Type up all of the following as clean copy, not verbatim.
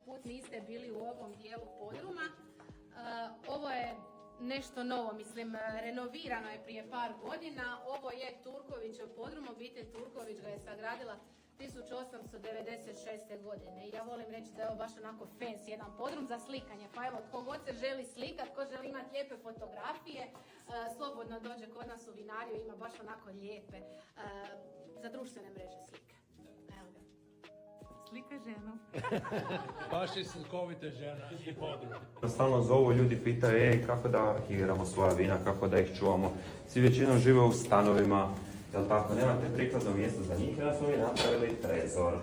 put niste bili u ovom dijelu podruma. Ovo je nešto novo, mislim, renovirano je prije par godina. Ovo je Turkovićev podrum, obitelj Turković ga je sagradila 1896. godine. I ja volim reći da je ovo baš onako fancy jedan podrum za slikanje. Pa evo, tko god se želi slikati, tko želi imati lijepe fotografije, slobodno dođe kod nas u vinariju, ima baš onako lijepe za društvene mreže slike. Evo ga. Slika ženu. Baš je slikovita žena i podrum. Stalno zovu, ljudi pitaju, kako da arhiviramo svoja vina, kako da ih čuvamo. Svi većinom žive u stanovima, jel tako, nemate prikladno mjesto za njih, da smo mi napravili trezor.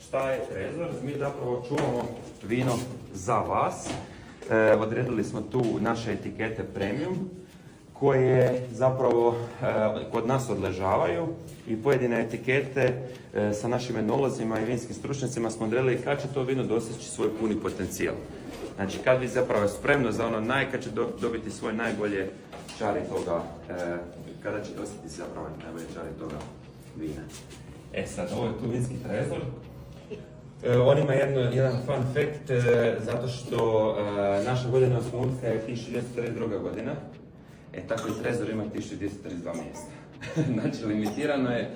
Šta je trezor? Mi zapravo čuvamo vino za vas. Odredili smo tu naše etikete premium, koje zapravo kod nas odležavaju i pojedine etikete sa našim enolozima i vinskim stručnjacima smo odredili kad će to vino doseći svoj puni potencijal. Znači kad vi zapravo je spremno za ono kad će dobiti svoj najbolje čari toga, kada će dosjetiti zapravo najbolje čari toga vina. Sad, ovo je tu vinski trezor. On ima jedan fun fact, zato što naša godina osnutka je 1242. godina. Tako i trezor ima 1232 mjesta. Znači, limitirano je.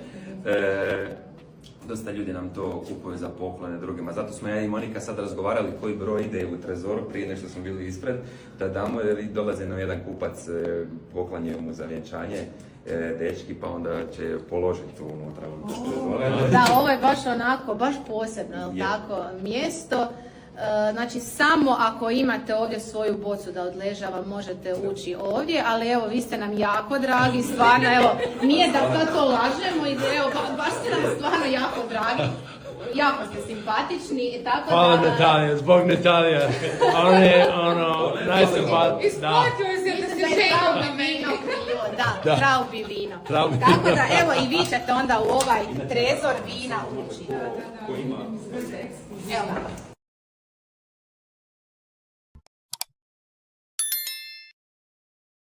Dosta ljudi nam to kupuju za poklone drugima. Zato smo ja i Monika sad razgovarali koji broj ide u trezoru prije nego što smo bili ispred, da damo, jer dolaze nam jedan kupac, poklanje mu za vjenčanje, dečki, pa onda će položiti tu unutra. Da, ovo je baš onako, baš posebno, tako, mjesto. Znači, samo ako imate ovdje svoju bocu da odležava, možete ući ovdje, ali evo, vi ste nam jako dragi, stvarno, evo, nije da to lažemo, evo, baš ste nam stvarno jako dragi, jako ste simpatični, tako hvala Natalija, zbog Natalija, on je, najsimpatičniji, Isplatio se da se želio na vino krivo, da, traubi vino. Tako da, evo, i vi ćete onda u ovaj trezor vina ući. Evo ga.